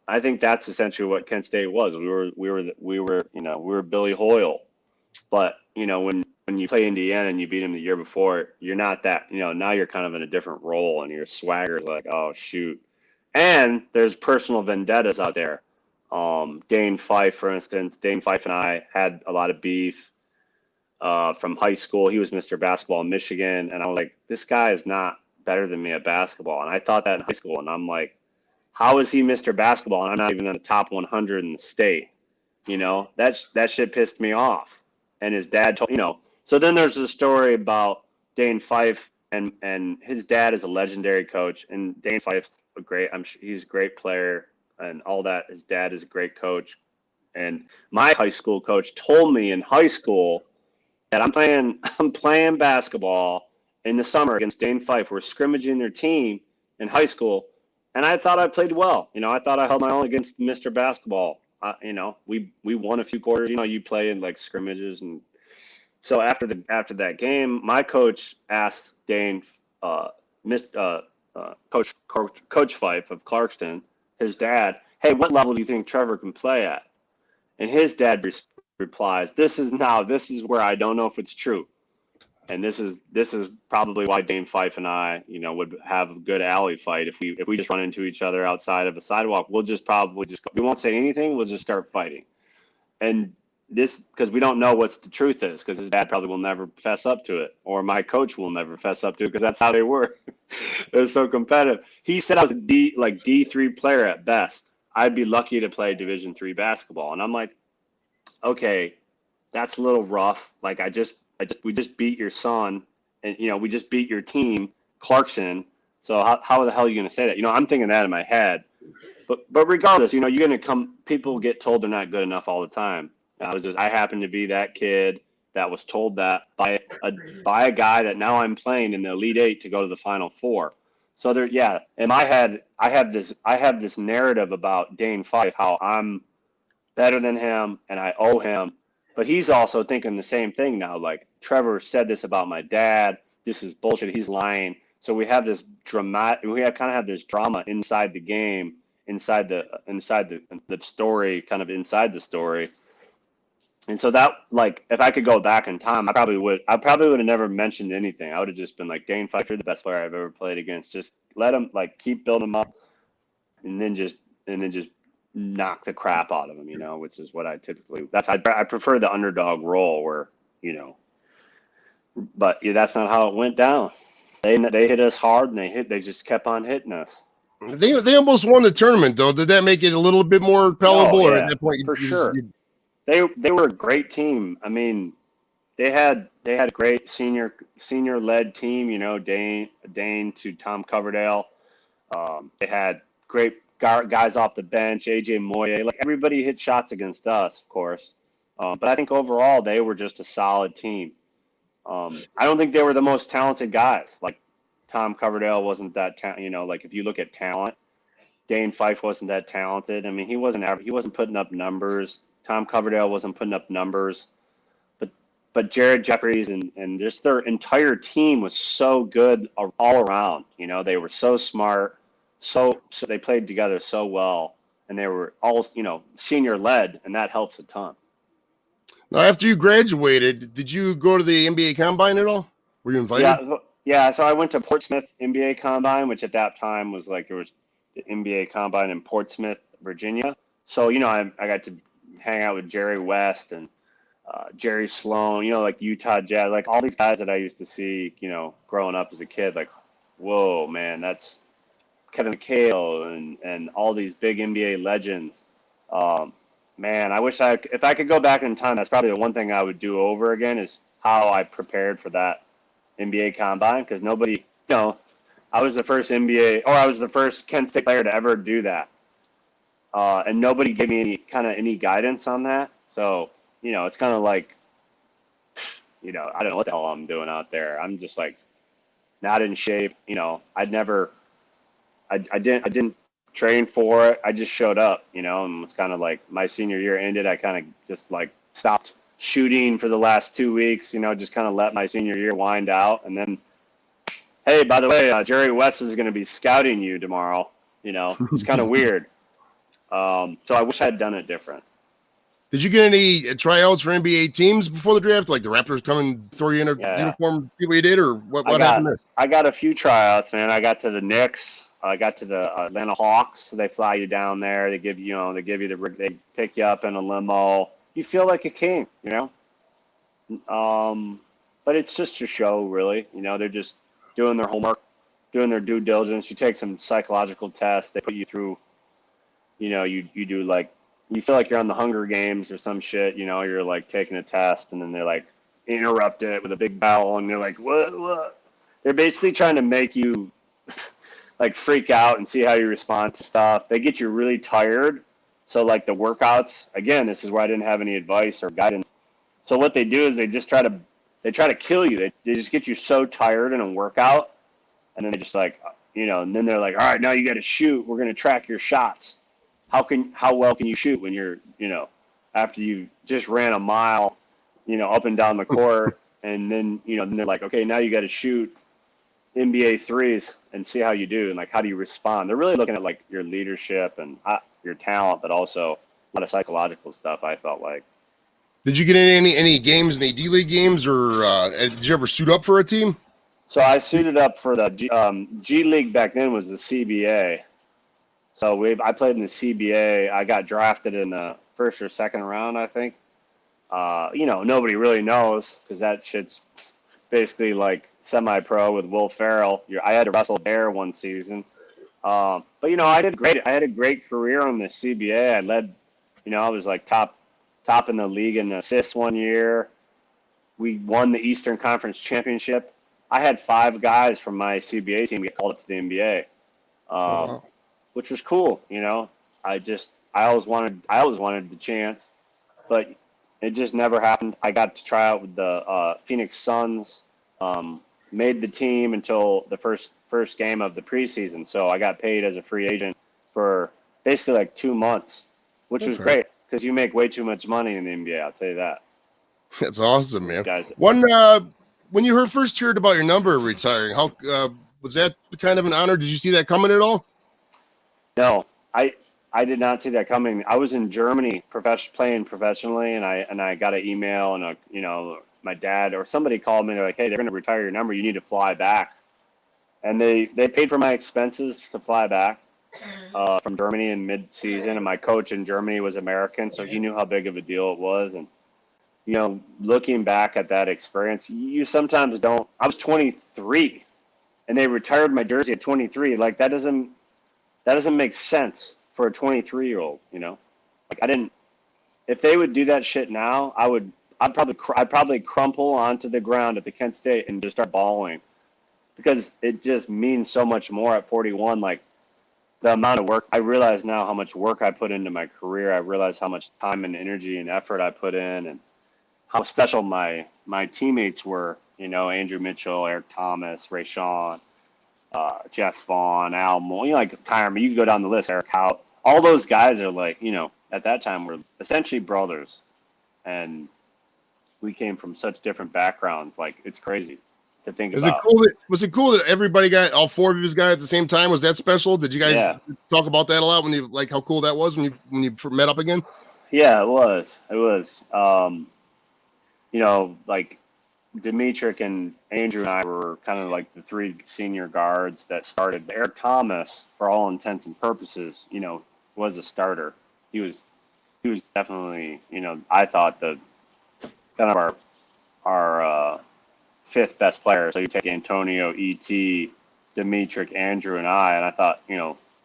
I think that's essentially what Kent State was. We were Billy Hoyle, but when you play Indiana and you beat them the year before, you're not that. Now you're kind of in a different role, and your swagger is like, oh shoot. And there's personal vendettas out there. Dane Fife, for instance. Dane Fife and I had a lot of beef from high school. He was Mr. Basketball in Michigan, and I was like, this guy is not better than me at basketball. And I thought that in high school, and I'm like, how is he Mr. Basketball and I'm not even in the top 100 in the state? That shit pissed me off. And his dad told, So then there's a story about Dane Fife, and his dad is a legendary coach, and Dane Fife's he's a great player and all that. His dad is a great coach. And my high school coach told me in high school that I'm playing basketball in the summer against Dane Fife. We're scrimmaging their team in high school. And I thought I played well. I thought I held my own against Mr. Basketball. We won a few quarters. You play in like scrimmages, and so after that game, my coach asked Dane, Coach Fife of Clarkston, his dad, hey, what level do you think Trevor can play at? And his dad replies, this is where I don't know if it's true. And this is probably why Dane Fife and I, would have a good alley fight. If we just run into each other outside of a sidewalk, we'll just we won't say anything. We'll just start fighting. And this, because we don't know what the truth is, because his dad probably will never fess up to it, or my coach will never fess up to it, because that's how they were. They're so competitive. He said I was a D3 player at best. I'd be lucky to play Division III basketball. And I'm like, okay, that's a little rough. Like, we just beat your son, and we just beat your team, Clarkson. So how the hell are you going to say that? I'm thinking that in my head. But regardless, you're going to come. People get told they're not good enough all the time. I happen to be that kid that was told that by a guy that now I'm playing in the Elite Eight to go to the Final Four. So there, yeah, in my head, I have this narrative about Dane Fife, how I'm better than him and I owe him. But he's also thinking the same thing now. Like, Trevor said this about my dad. This is bullshit. He's lying. So we have this this drama inside the game, inside the story, kind of inside the story. And so that, like, if I could go back in time, I probably would have never mentioned anything. I would have just been like, Dane Fife, you're the best player I've ever played against. Just let him, like, keep building him up, and then just knock the crap out of him, which is what I typically. I prefer the underdog role where, but yeah, that's not how it went down. They hit us hard, and they just kept on hitting us. They almost won the tournament, though. Did that make it a little bit more palatable? Oh, or yeah, at that point, for sure. They were a great team. I mean, they had a great senior led team. Dane to Tom Coverdale. They had great guys off the bench. AJ Moye. Like, everybody hit shots against us, of course. But I think overall they were just a solid team. I don't think they were the most talented guys. Like, Tom Coverdale wasn't that like, if you look at talent, Dane Fife wasn't that talented. I mean, he wasn't putting up numbers. Tom Coverdale wasn't putting up numbers. But Jared Jeffries and just their entire team was so good all around. They were so smart, so they played together so well, and they were all senior led, and that helps a ton. Now, after you graduated, did you go to the NBA Combine at all? Were you invited? Yeah. So I went to Portsmouth NBA Combine, which at that time was like, there was the NBA Combine in Portsmouth, Virginia. So I got to hang out with Jerry West and Jerry Sloan, like Utah Jazz, like all these guys that I used to see, growing up as a kid. Like, whoa, man, that's Kevin McHale and all these big NBA legends. Man, I wish if I could go back in time, that's probably the one thing I would do over again, is how I prepared for that NBA Combine, because nobody, I was the first Kent State player to ever do that. And nobody gave me any guidance on that. So, it's kind of like, I don't know what the hell I'm doing out there. I'm just like not in shape. I didn't train for it. I just showed up, and it's kind of like my senior year ended. I kind of just like stopped shooting for the last 2 weeks, just kind of let my senior year wind out. And then, hey, by the way, Jerry West is going to be scouting you tomorrow. It's kind of weird. So I wish I had done it different. Did you get any tryouts for NBA teams before the draft? Like the Raptors come and throw you in a uniform, see what you did, or what happened there? I got a few tryouts, man. I got to the Knicks. I got to the Atlanta Hawks. So they fly you down there. They give you, they pick you up in a limo. You feel like a king, But it's just a show, really. They're just doing their homework, doing their due diligence. You take some psychological tests. They put you through, you do like, you feel like you're on the Hunger Games or some shit, you're like taking a test, and then they're like interrupt it with a big bell, and they're like, what? They're basically trying to make you like freak out and see how you respond to stuff. They get you really tired. So like the workouts, again, this is where I didn't have any advice or guidance. So what they do is they try to kill you. They just get you so tired in a workout, and then they just like, and then they're like, all right, now you got to shoot. We're going to track your shots. How well can you shoot when you're, after you just ran a mile, up and down the court, and then, then they're like, okay, now you got to shoot NBA threes and see how you do, and like, how do you respond? They're really looking at like your leadership and your talent, but also a lot of psychological stuff, I felt like. Did you get in any games, any D League games, or did you ever suit up for a team? So I suited up for the G League back then was the CBA. So I played in the CBA. I got drafted in the first or second round, I think. Nobody really knows, because that shit's basically like semi-pro with Will Ferrell. I had to wrestle Bear one season. But I did great. I had a great career on the CBA. I led, I was like top in the league in assists one year. We won the Eastern Conference Championship. I had 5 guys from my CBA team get called up to the NBA. Wow. Which was cool, I always wanted the chance, but it just never happened. I got to try out with the Phoenix Suns. Made the team until the first game of the preseason. So I got paid as a free agent for basically like 2 months, which was great because you make way too much money in the NBA. I'll tell you that. That's awesome, man. Guys, When you first heard about your number retiring, how was that kind of an honor? Did you see that coming at all? No, I did not see that coming. I was in Germany playing professionally, and I got an email and my dad or somebody called me. They're like, "Hey, they're going to retire your number. You need to fly back." And they paid for my expenses to fly back from Germany in mid-season. And my coach in Germany was American, so he knew how big of a deal it was. And looking back at that experience, you sometimes don't. I was 23, and they retired my jersey at 23. Like that doesn't make sense for a 23-year-old. Like I didn't. If they would do that shit now, I'd probably crumple onto the ground at the Kent State and just start bawling, because it just means so much more at 41. Like the amount of work, I realize now how much work I put into my career. I realize how much time and energy and effort I put in, and how special my teammates were. Andrew Mitchell, Eric Thomas, Ray Sean, Jeff Vaughn, Al Moore, like Kyrie. You can go down the list. Eric Howe. All those guys are like, at that time were essentially brothers, and we came from such different backgrounds. Like it's crazy to think about. Was it cool that everybody got all four of you guys at the same time? Was that special? Did you guys talk about that a lot when you like how cool that was when you met up again? Yeah, it was. It was. Like Dimitrik and Andrew and I were kind of like the three senior guards that started. Eric Thomas, for all intents and purposes, was a starter. He was definitely, I thought the kind of our fifth best player. So you take Antonio, E.T., Dimitrik, Andrew, and I thought,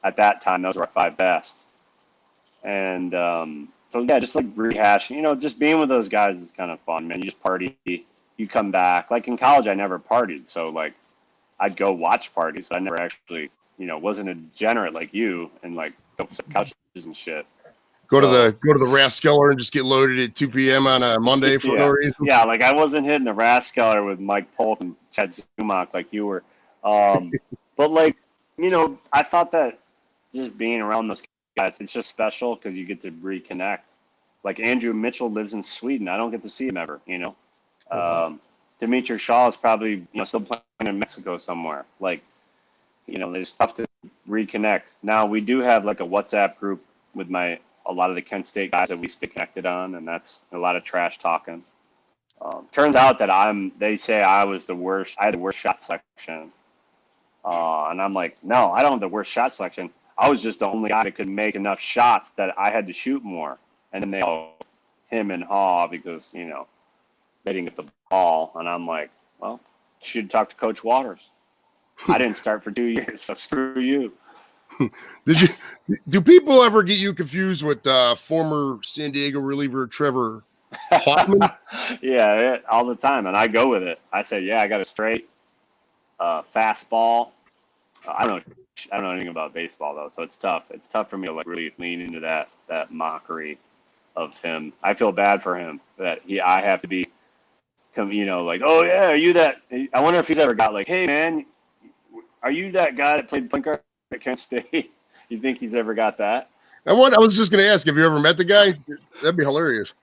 at that time, those were our five best. And so, yeah, just like rehashing, just being with those guys is kind of fun, man. You just party, you come back. Like in college, I never partied. So, like, I'd go watch parties. But I never actually, wasn't a degenerate like you and, like, go for couches and shit. Go to the Raskeller and just get loaded at 2 p.m. on a Monday for no reason. Yeah, like I wasn't hitting the Raskeller with Mike Polk and Chad Zumock like you were. But like, I thought that just being around those guys, it's just special because you get to reconnect. Like Andrew Mitchell lives in Sweden. I don't get to see him ever, Dimitri Shaw is probably, still playing in Mexico somewhere. Like, it's tough to reconnect. Now we do have like a WhatsApp group with a lot of the Kent State guys that we stay connected on, and that's a lot of trash talking. Turns out that they say I was the worst. I had the worst shot selection. And I'm like, no, I don't have the worst shot selection. I was just the only guy that could make enough shots that I had to shoot more. And then they all, him and Haw, because, they didn't get the ball. And I'm like, well, you should talk to Coach Waters. I didn't start for 2 years, so screw you. Do people ever get you confused with former San Diego reliever Trevor Huffman? Yeah, all the time, and I go with it. I say, yeah, I got a straight fastball. I don't know anything about baseball though, so it's tough. It's tough for me to like really lean into that mockery of him. I feel bad for him that I have to be, like, oh yeah, are you that? I wonder if he's ever got like, hey man, are you that guy that played point guard at Kent State? You think he's ever got that? I was just going to ask, have you ever met the guy? That'd be hilarious.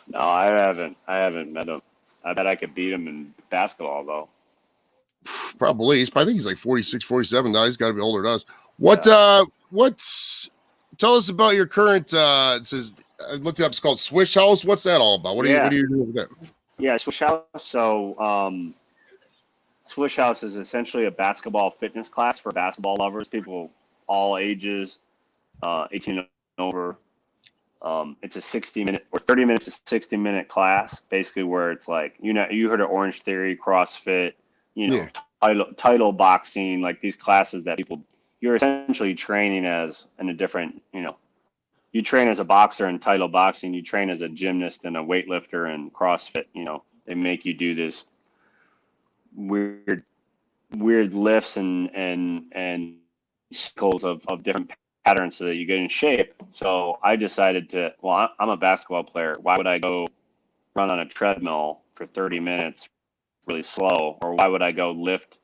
No, I haven't met him. I bet I could beat him in basketball though. Probably. I think he's like 46, 47 now. He's got to be older than us. Tell us about your current, it says, I looked it up, it's called Swish House. What's that all about? What are you doing with that? Yeah, Swish House. So, Swish House is essentially a basketball fitness class for basketball lovers, people all ages, 18 and over. It's a 60-minute or 30 minutes to 60-minute class, basically where it's like, you heard of Orange Theory, CrossFit, title boxing, like these classes that you're essentially training as in a different, you train as a boxer in title boxing, you train as a gymnast and a weightlifter in CrossFit, they make you do this weird lifts and cycles of different pattern so that you get in shape. So I decided I'm a basketball player. Why would I go run on a treadmill for 30 minutes really slow? Or why would I go lift,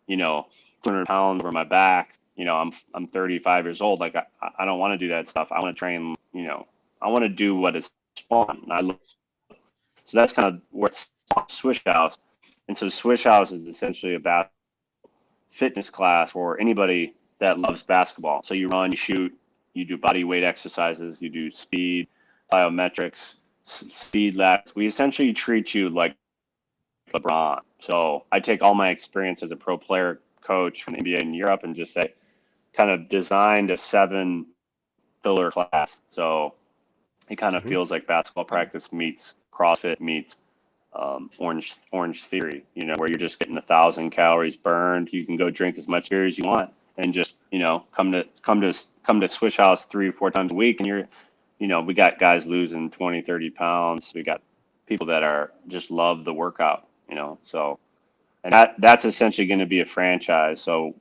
200 pounds over my back? I'm 35 years old. Like I don't want to do that stuff. I want to train, I want to do what is fun. So that's kind of where it's Swish House. And so Swish House is essentially about fitness class for anybody that loves basketball. So you run, you shoot, you do body weight exercises, you do speed, biometrics, speed labs. We essentially treat you like LeBron. So I take all my experience as a pro player coach from the NBA in Europe and just say, kind of designed a 7-pillar class. So it kind of feels like basketball practice meets CrossFit meets Orange Theory, where you're just getting 1,000 calories burned. You can go drink as much beer as you want and just, come to Swish House 3 or 4 times a week. And we got guys losing 20, 30 pounds. We got people that are just love the workout, so, and that's essentially going to be a franchise. So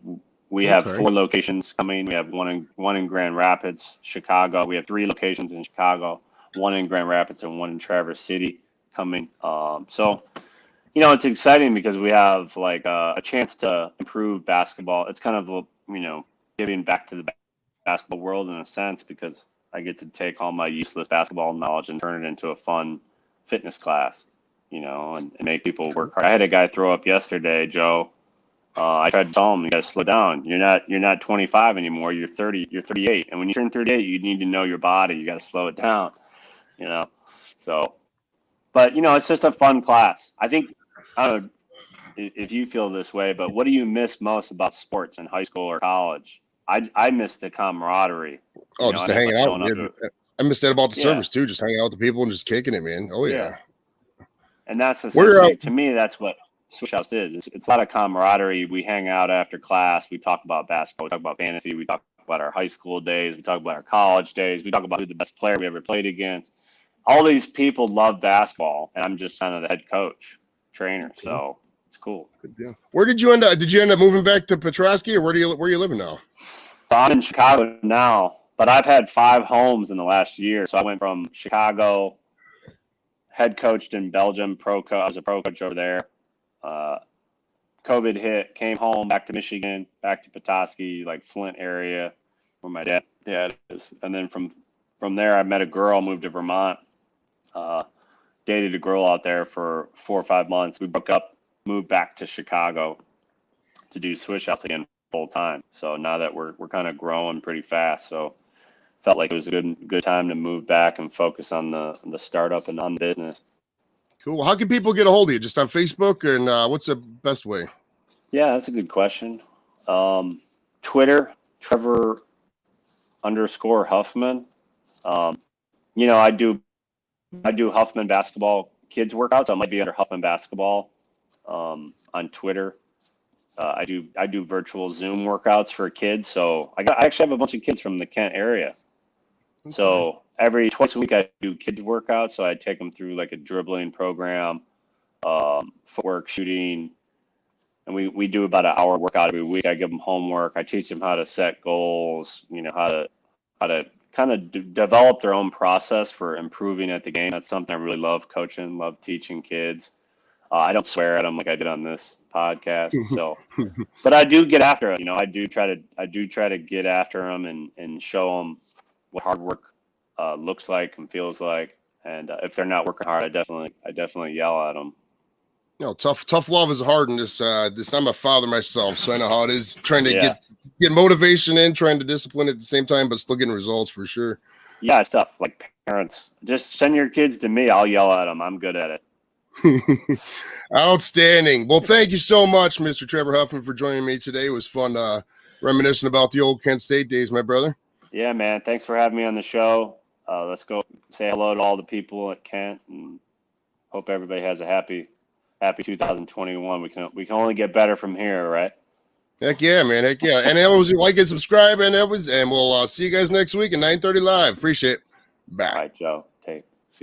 we have 4 locations coming. We have one in Grand Rapids, Chicago. We have 3 locations in Chicago, 1 in Grand Rapids and 1 in Traverse City coming. So, it's exciting because we have like a chance to improve basketball. It's kind of, giving back to the basketball world in a sense, because I get to take all my useless basketball knowledge and turn it into a fun fitness class, and make people work hard. I had a guy throw up yesterday, Joe. I tried to tell him, you got to slow down. You're not 25 anymore. You're 30. You're 38. And when you turn 38, you need to know your body. You got to slow it down. So, but it's just a fun class. I think, I don't know if you feel this way, but what do you miss most about sports in high school or college? I miss the camaraderie. Oh, just to hanging out. I missed that about the service too. Just hanging out with the people and just kicking it, man. Oh yeah. And that's essentially, to me, that's what Swish House is. It's a lot of camaraderie. We hang out after class. We talk about basketball. We talk about fantasy. We talk about our high school days. We talk about our college days. We talk about who the best player we ever played against. All these people love basketball, and I'm just kind of the head coach, trainer. So it's cool. Good deal. Where did you end up? Did you end up moving back to Petoskey, or where you living now? So I'm in Chicago now, but I've had 5 homes in the last year. So I went from Chicago, head coached in Belgium, I was a pro coach over there. COVID hit, came home, back to Michigan, back to Petoskey, like Flint area, where my dad is. And then from there, I met a girl, moved to Vermont, dated a girl out there for 4 or 5 months. We broke up, moved back to Chicago to do Swish House again full time. So now that we're kind of growing pretty fast, so felt like it was a good time to move back and focus on the startup and on business. Cool. How can people get a hold of you? Just on Facebook, and what's the best way? Yeah, that's a good question. Twitter, Trevor _Huffman. I do Huffman basketball kids workouts. I might be under Huffman basketball on Twitter. I do virtual Zoom workouts for kids. So I actually have a bunch of kids from the Kent area. Okay. So twice a week I do kids workouts. So I take them through like a dribbling program, footwork, shooting, and we do about an hour workout every week. I give them homework. I teach them how to set goals. How to kind of develop their own process for improving at the game. That's something I really love coaching, love teaching kids. I don't swear at them like I did on this podcast. So, but I do get after them. I do try to get after them and show them what hard work looks like and feels like. And if they're not working hard, I definitely yell at them. Tough love is hard in this. I'm a father myself, so I know how it is trying to get motivation in, trying to discipline at the same time, but still getting results for sure. Yeah, it's tough. Like parents, just send your kids to me. I'll yell at them. I'm good at it. Outstanding. Well, thank you so much, Mr. Trevor Huffman, for joining me today. It was fun reminiscing about the old Kent State days, my brother. Yeah, man. Thanks for having me on the show. Let's go say hello to all the people at Kent, and hope everybody has a happy 2021. We can only get better from here, right? Heck yeah, man. Heck yeah. And always like and subscribe, and we'll see you guys next week at 9:30 live. Appreciate it. Bye. All right, Joe.